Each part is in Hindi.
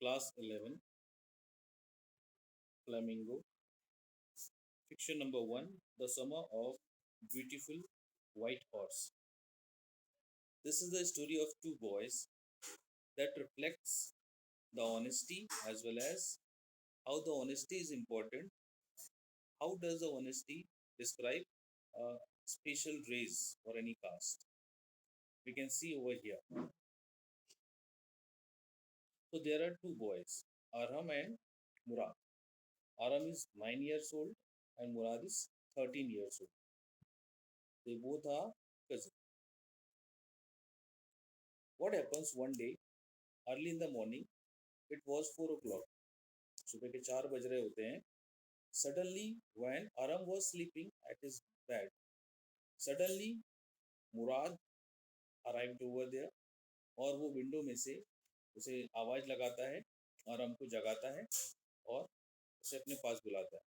Class 11, Flamingo. Fiction number 1, The Summer of Beautiful White Horse. This is the story of two boys that reflects the honesty as well as how the honesty is important. How does the honesty describe a special race or any caste? We can see over here. So there are two boys, Aram and Murad. Aram is 9 years old and Murad is 13 years old. They both are cousins. What happens one day, early in the morning, it was 4 o'clock. सुबह के 4 बज रहे होते हैं. Suddenly, when Aram was sleeping at his bed, suddenly Murad arrived over there और वो विंडो में से उसे आवाज़ लगाता है, आराम को जगाता है और उसे अपने पास बुलाता है.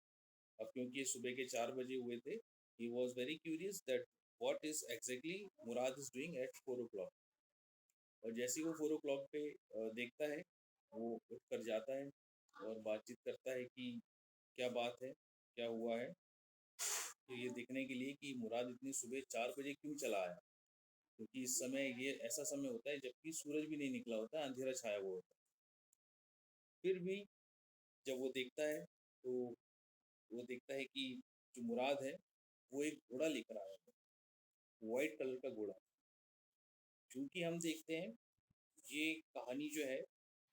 अब क्योंकि ये सुबह के 4 बजे हुए थे, he was very curious that what is exactly Murad is doing at 4 o'clock. और जैसे ही वो 4 o'clock पे देखता है, वो उठ कर जाता है और बातचीत करता है कि क्या बात है, क्या हुआ है. तो ये देखने के लिए कि मुराद इतनी सुबह 4 बजे क्यों चला आया, क्योंकि इस समय ये ऐसा समय होता है जबकि सूरज भी नहीं निकला होता है, अंधेरा छाया हुआ होता है. फिर भी जब वो देखता है तो वो देखता है कि जो मुराद है वो एक घोड़ा लेकर आया है, वाइट कलर का घोड़ा. क्योंकि हम देखते हैं ये कहानी जो है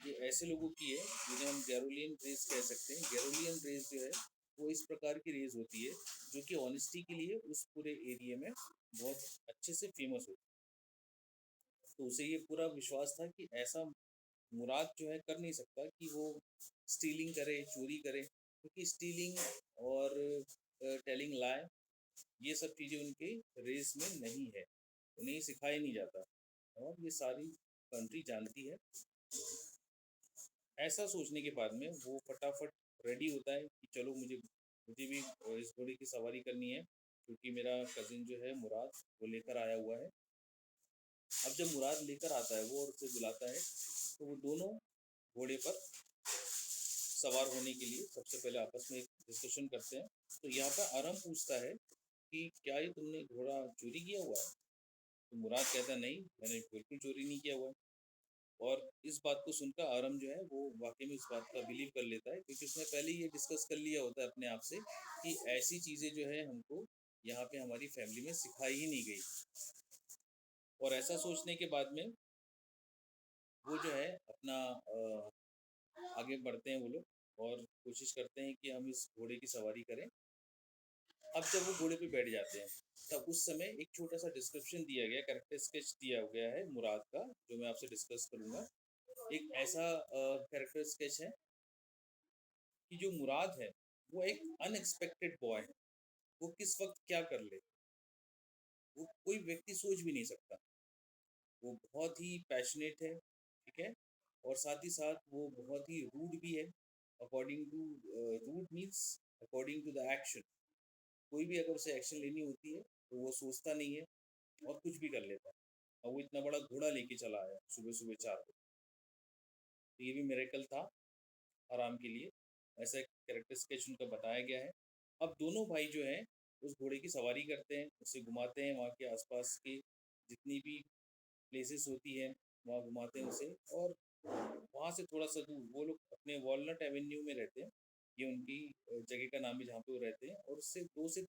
ये ऐसे लोगों की है जिन्हें हम गैरोलियन रेस कह सकते हैं. गैरोलियन रेस जो है वो इस प्रकार की रेस होती है जो कि ऑनेस्टी के लिए उस पूरे एरिया में बहुत अच्छे से फेमस होती है. तो उसे ये पूरा विश्वास था कि ऐसा मुराद जो है कर नहीं सकता कि वो स्टीलिंग करे, चोरी करे, क्योंकि स्टीलिंग और टेलिंग लाई ये सब चीज़ें उनके रेस में नहीं है, उन्हें सिखाया नहीं जाता और ये सारी कंट्री जानती है. ऐसा सोचने के बाद में वो फटाफट रेडी होता है कि चलो मुझे मुझे भी इस घोड़े की सवारी करनी है, क्योंकि मेरा कज़िन जो है मुराद वो लेकर आया हुआ है. अब जब मुराद लेकर आता है वो और उसे बुलाता है तो वो दोनों घोड़े पर सवार होने के लिए सबसे पहले आपस में एक डिस्कशन करते हैं. तो यहाँ पर आरम पूछता है कि क्या ये तुमने घोड़ा चोरी किया हुआ है. तो मुराद कहता नहीं, मैंने बिल्कुल चोरी नहीं किया हुआ है. और इस बात को सुनकर आरम जो है वो वाकई में इस बात का बिलीव कर लेता है, क्योंकि उसने पहले ये डिस्कस कर लिया होता है अपने आप से कि ऐसी चीज़ें जो है हमको यहाँ पे हमारी फैमिली में सिखाई ही नहीं गई. और ऐसा सोचने के बाद में वो जो है अपना आगे बढ़ते हैं वो लोग और कोशिश करते हैं कि हम इस घोड़े की सवारी करें. अब जब वो घोड़े पे बैठ जाते हैं तब उस समय एक छोटा सा डिस्क्रिप्शन दिया गया, कैरेक्टर स्केच दिया गया है मुराद का, जो मैं आपसे डिस्कस करूँगा. एक ऐसा कैरेक्टर स्केच है कि जो मुराद है वो एक अनएक्सपेक्टेड बॉय है. वो किस वक्त क्या कर ले वो कोई व्यक्ति सोच भी नहीं सकता. वो बहुत ही पैशनेट है, ठीक है, और साथ ही साथ वो बहुत ही रूड भी है. According to rude means according to the action. कोई भी अगर उसे एक्शन लेनी होती है तो वो सोचता नहीं है और कुछ भी कर लेता है. और वो इतना बड़ा घोड़ा लेके चला आया सुबह सुबह 4 बजे. तो ये भी मिरेकल था आराम के लिए. ऐसा एक कैरेक्टर स्केच उनका बताया गया है. अब दोनों भाई जो हैं उस घोड़े की सवारी करते हैं, उसे घुमाते हैं, वहाँ के आसपास के जितनी भी प्लेसेस होती हैं वहाँ घुमाते हैं उसे. और वहाँ से थोड़ा सा दूर वो लोग अपने वॉलनट एवेन्यू में रहते हैं. ये उनकी जगह का नाम है जहाँ पे वो रहते हैं. और उससे 2 से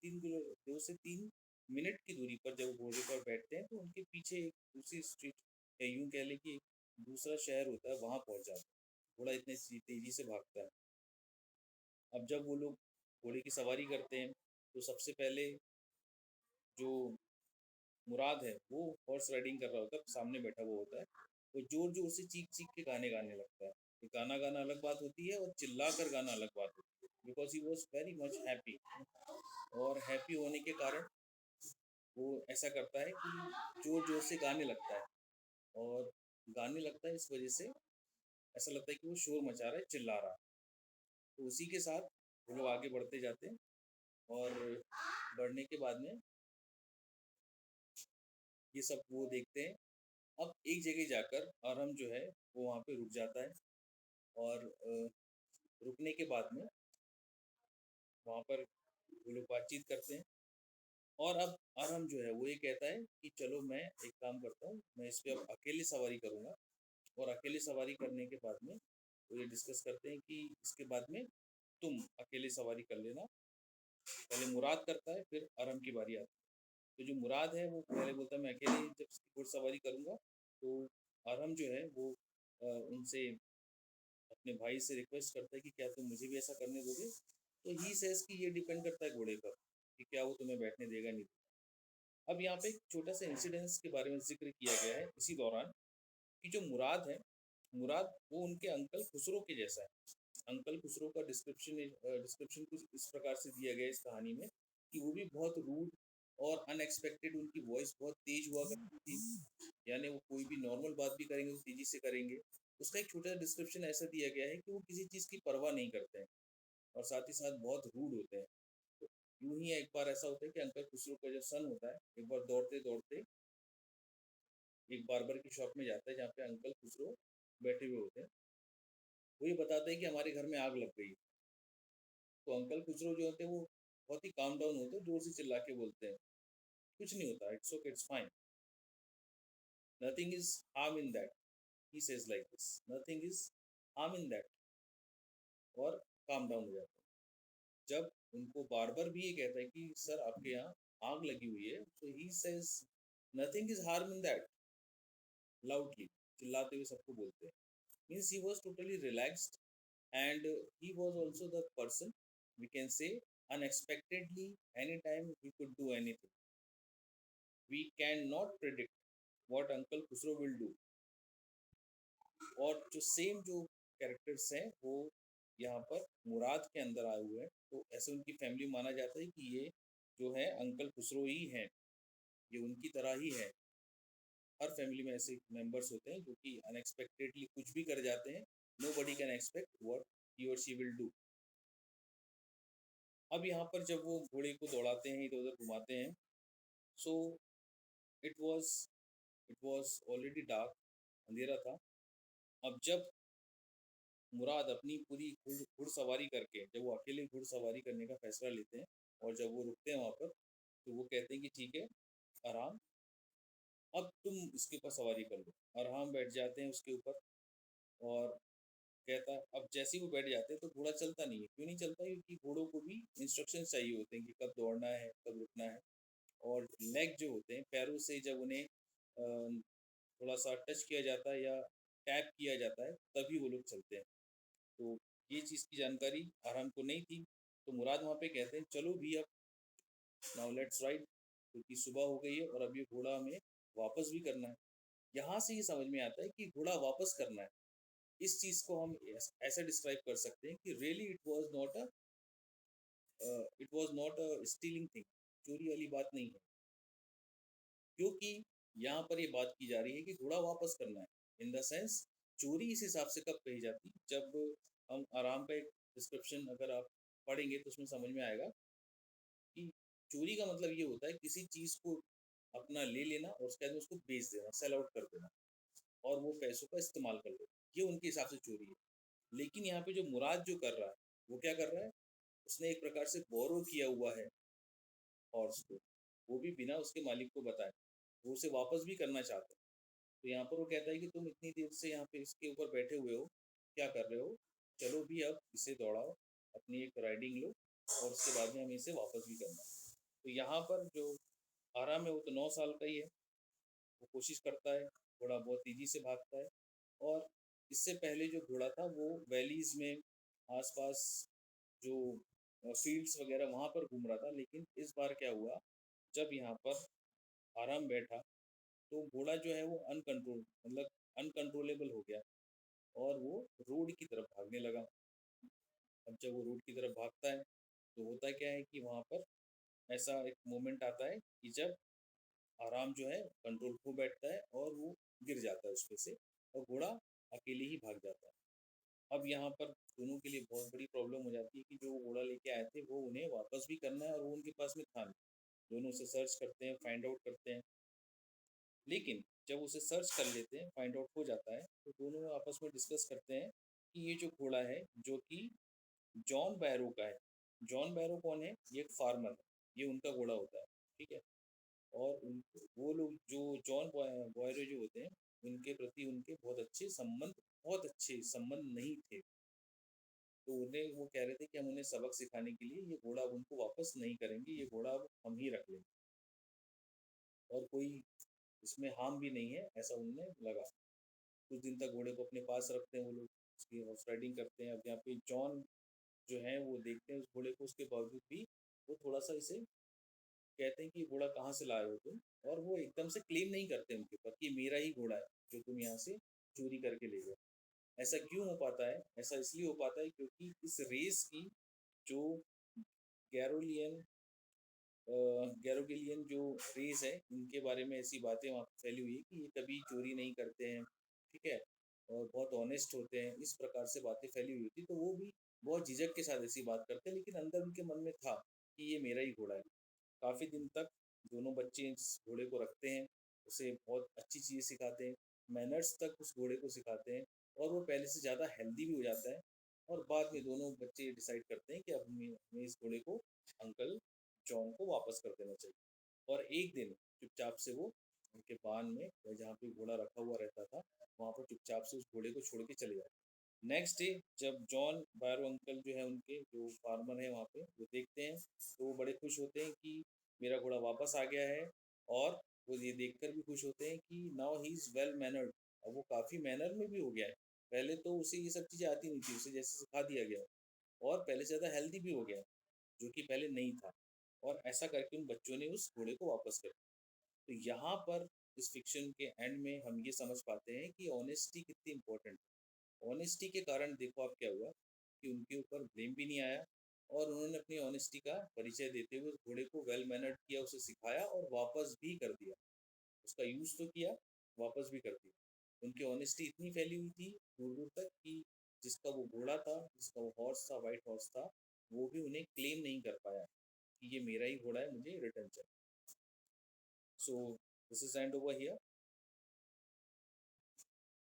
3 मिनट की दूरी पर जब वो घोड़े पर बैठते हैं तो उनके पीछे एक दूसरी स्ट्रीट या यूँ कह लें कि एक दूसरा शहर होता है, वहाँ पहुँच जाते हैं. घोड़ा इतने तेज़ी से भागता है. अब जब वो लोग घोड़े की सवारी करते हैं तो सबसे पहले जो मुराद है वो हॉर्स राइडिंग कर रहा होता है, सामने बैठा हुआ होता है. वो जोर जोर से चीख चीख के गाने गाने लगता है. तो गाना गाना अलग बात होती है और चिल्ला कर गाना अलग बात होती है, because he was very much happy. और हैप्पी होने के कारण वो ऐसा करता है कि जोर जोर से गाने लगता है. और गाने लगता है इस वजह से ऐसा लगता है कि वो शोर मचा रहा है, चिल्ला रहा है. तो उसी के साथ वो लोग आगे बढ़ते जाते हैं और बढ़ने के बाद में ये सब वो देखते हैं. अब एक जगह जाकर अरहम जो है वो वहाँ पे रुक जाता है और रुकने के बाद में वहाँ पर वो लोग बातचीत करते हैं। और अब आराम जो है वो ये कहता है कि चलो मैं एक काम करता हूँ, मैं इस पे अब अकेले सवारी करूँगा। और अकेले सवारी करने के बाद में वो ये डिस्कस करते हैं कि इसके बाद में तुम अकेले सवारी कर लेना। पहले मुराद करता है, फिर आराम की बारी आती है। तो जो मुराद है वो पहले बोलता है मैं अकेले ही जब इसकी घुड़सवारी करूँगा। तो आराम जो है वो उनसे अपने भाई से रिक्वेस्ट करता है कि क्या तुम मुझे भी ऐसा करने दोगे। तो ही सेज कि ये डिपेंड करता है घोड़े पर कि क्या वो तुम्हें बैठने देगा नहीं देगा। अब यहाँ पे एक छोटा सा इंसिडेंस के बारे में जिक्र किया गया है इसी दौरान कि जो मुराद है, मुराद वो उनके अंकल खुसरो के जैसा है। अंकल खुसरो का डिस्क्रिप्शन कुछ इस प्रकार से दिया गया है इस कहानी में कि वो भी बहुत रूड और अनएक्सपेक्टेड, उनकी वॉइस बहुत तेज हुआ करती थी। यानी वो कोई भी नॉर्मल बात भी करेंगे तो तेजी से करेंगे। उसका एक छोटा डिस्क्रिप्शन ऐसा दिया गया है कि वो किसी चीज़ की परवाह नहीं करते हैं और साथ ही साथ बहुत रूड होते हैं। तो यूं ही एक बार ऐसा होता है कि अंकल खुसरो का जो सन होता है एक बार दौड़ते दौड़ते एक बार्बर की शॉप में जाता है जहाँ पे अंकल खुसरो बैठे हुए होते हैं। वो ये बताते हैं कि हमारे घर में आग लग गई। तो अंकल खुसरो जो होते हैं वो बहुत ही काम डाउन होते हैं, जोर से चिल्ला के बोलते हैं कुछ नहीं होता, it's okay, it's fine, nothing is harm in that. He says like this, nothing is harm in that, और काम डाउन हो जाता है। जब उनको बार बार भी ये कहता है कि सर आपके यहाँ आग लगी हुई है, तो he says nothing is harm in that, loudly चिल्लाते हुए सबको बोलते हैं। Means he was totally relaxed and he was also the person, we can say, unexpectedly anytime he could do anything. We cannot predict what uncle Khusro will do. और जो सेम जो कैरेक्टर्स हैं वो यहाँ पर मुराद के अंदर आए हुए हैं। तो ऐसे उनकी फैमिली माना जाता है कि ये जो है अंकल खुसरो ही हैं, ये उनकी तरह ही है। हर फैमिली में ऐसे मेंबर्स होते हैं जो कि अनएक्सपेक्टेडली कुछ भी कर जाते हैं। Nobody can expect what he और शी विल डू। अब यहाँ पर जब वो घोड़े को दौड़ाते हैं, इधर उधर घुमाते हैं, so it was it was already dark, अंधेरा था। अब जब मुराद अपनी पूरी घुड़सवारी करके, जब वो अकेले घुड़सवारी करने का फैसला लेते हैं और जब वो रुकते हैं वहाँ पर, तो वो कहते हैं कि ठीक है आराम, अब तुम इसके ऊपर सवारी कर लो। आराम बैठ जाते हैं उसके ऊपर और कहता है, अब जैसे ही वो बैठ जाते हैं तो घोड़ा चलता नहीं है। क्यों नहीं चलता? क्योंकि घोड़ों को भी इंस्ट्रक्शन चाहिए होते हैं कि कब दौड़ना है, कब रुकना है। और लेग जो होते हैं, पैरों से जब उन्हें थोड़ा सा टच किया जाता है या टैप किया जाता है तभी वो लोग चलते हैं। तो ये चीज़ की जानकारी आराम को नहीं थी। तो मुराद वहाँ पे कहते हैं चलो भी अब, नाउ लेट्स राइड, क्योंकि सुबह हो गई है और अब ये घोड़ा हमें वापस भी करना है। यहाँ से ये समझ में आता है कि घोड़ा वापस करना है। इस चीज़ को हम ऐसा डिस्क्राइब कर सकते हैं कि really it was not a stealing thing, चोरी वाली बात नहीं है। क्योंकि यहाँ पर ये बात की जा रही है कि घोड़ा वापस करना है। इन द सेंस चोरी इस हिसाब से कब कही जाती है, जब हम आराम का एक डिस्क्रिप्शन अगर आप पढ़ेंगे तो उसमें समझ में आएगा कि चोरी का मतलब ये होता है किसी चीज़ को अपना ले लेना और उसके बाद में उसको बेच देना, सेल आउट कर देना और वो पैसों का इस्तेमाल कर लेना। ये उनके हिसाब से चोरी है। लेकिन यहाँ पे जो मुराद जो कर रहा है वो क्या कर रहा है, उसने एक प्रकार से बोरो किया हुआ है हॉर्स को, वो भी बिना उसके मालिक को बताए। वो उसे वापस भी करना चाहता है। तो यहाँ पर वो कहता है कि तुम इतनी देर से यहाँ पे इसके ऊपर बैठे हुए हो, क्या कर रहे हो? चलो भी अब इसे दौड़ाओ, अपनी एक राइडिंग लो और उसके बाद में हमें इसे वापस भी करना है। तो यहाँ पर जो आराम है वो तो 9 साल का ही है। वो कोशिश करता है, घोड़ा बहुत तेज़ी से भागता है। और इससे पहले जो घोड़ा था वो वैलीज़ में आसपास जो फील्ड्स वगैरह वहाँ पर घूम रहा था। लेकिन इस बार क्या हुआ, जब यहाँ पर आराम बैठा तो घोड़ा जो है वो अनकंट्रोलेबल हो गया और वो रोड की तरफ भागने लगा। अब जब वो रोड की तरफ भागता है तो होता क्या है कि वहाँ पर ऐसा एक मोमेंट आता है कि जब आराम जो है कंट्रोल खो बैठता है और वो गिर जाता है उस पे से और घोड़ा अकेले ही भाग जाता है। अब यहाँ पर दोनों के लिए बहुत बड़ी प्रॉब्लम हो जाती है कि जो घोड़ा लेके आए थे वो उन्हें वापस भी करना है और वो उनके पास में था नहीं। दोनों उसे सर्च करते हैं, फाइंड आउट करते हैं। लेकिन जब उसे सर्च कर लेते हैं, फाइंड आउट हो जाता है, तो दोनों आपस में डिस्कस करते हैं कि ये जो घोड़ा है जो कि जॉन बैरो का है। जॉन बैरो कौन है? ये एक फार्मर है, ये उनका घोड़ा होता है, ठीक है। और वो लोग जो बॉयरो जो होते हैं, उनके प्रति उनके बहुत अच्छे संबंध नहीं थे। तो उन्हें वो कह रहे थे कि हम उन्हें सबक सिखाने के लिए ये घोड़ा अब उनको वापस नहीं करेंगे, ये घोड़ा अब हम ही रख लेंगे और कोई इसमें हार्म भी नहीं है, ऐसा उन्हें लगा। कुछ दिन तक घोड़े को अपने पास रखते हैं वो लोग, उसकी हॉर्स राइडिंग करते हैं। अब यहाँ पे जॉन जो है वो देखते हैं उस घोड़े को, उसके बावजूद भी वो थोड़ा सा इसे कहते हैं कि ये घोड़ा कहाँ से लाए हो तुम, और वो एकदम से क्लेम नहीं करते उनके ऊपर कि मेरा ही घोड़ा है जो तुम यहाँ से चोरी करके ले गए। ऐसा क्यों हो पाता है? ऐसा इसलिए हो पाता है क्योंकि इस रेस की जो गैरोलियन गैरोगिलियन जो रेस है, इनके बारे में ऐसी बातें वहाँ पे फैली हुई है कि ये कभी चोरी नहीं करते हैं, ठीक है, और बहुत ऑनेस्ट होते हैं, इस प्रकार से बातें फैली हुई थी। तो वो भी बहुत झिझक के साथ ऐसी बात करते हैं, लेकिन अंदर उनके मन में था कि ये मेरा ही घोड़ा है। काफ़ी दिन तक दोनों बच्चे इस घोड़े को रखते हैं, उसे बहुत अच्छी चीज़ें सिखाते हैं, मैनर्स तक उस घोड़े को सिखाते हैं, और वो पहले से ज़्यादा हेल्दी भी हो जाता है। और बाद में दोनों बच्चे डिसाइड करते हैं कि अब हमें इस घोड़े को अंकल जॉन को वापस कर देना चाहिए। और एक दिन चुपचाप से वो उनके बान में, या जहाँ पे घोड़ा रखा हुआ रहता था, वहाँ पर चुपचाप से उस घोड़े को छोड़ के चले जाते। नेक्स्ट डे जब जॉन बारो अंकल जो है, उनके जो फार्मर है वहाँ पे, वो देखते हैं तो वो बड़े खुश होते हैं कि मेरा घोड़ा वापस आ गया है। और वो ये देखकर भी खुश होते हैं कि now he is well mannered, अब वो काफ़ी मैनर में भी हो गया है। पहले तो उसे ये सब चीज़ें आती नहीं थी, उसे जैसे सिखा दिया गया, और पहले से ज़्यादा हेल्दी भी हो गया है, जो कि पहले नहीं था। और ऐसा करके उन बच्चों ने उस घोड़े को वापस कर दिया। तो यहाँ पर इस फिक्शन के एंड में हम ये समझ पाते हैं कि ऑनेस्टी कितनी इंपॉर्टेंट है। ऑनेस्टी के कारण देखो आप क्या हुआ, कि उनके ऊपर ब्लेम भी नहीं आया, और उन्होंने अपनी ऑनेस्टी का परिचय देते हुए उस घोड़े को वेल मैनर्ड किया, उसे सिखाया और वापस भी कर दिया। उसका यूज़ तो किया, वापस भी कर दिया। उनकी ऑनेस्टी इतनी फैली हुई थी दूर दूर तक कि जिसका वो घोड़ा था, जिसका वो हॉर्स था, वाइट हॉर्स था, वो भी उन्हें क्लेम नहीं कर पाया कि ये मेरा ही घोड़ा है, मुझे रिटर्न चाहिए। So this is and over here.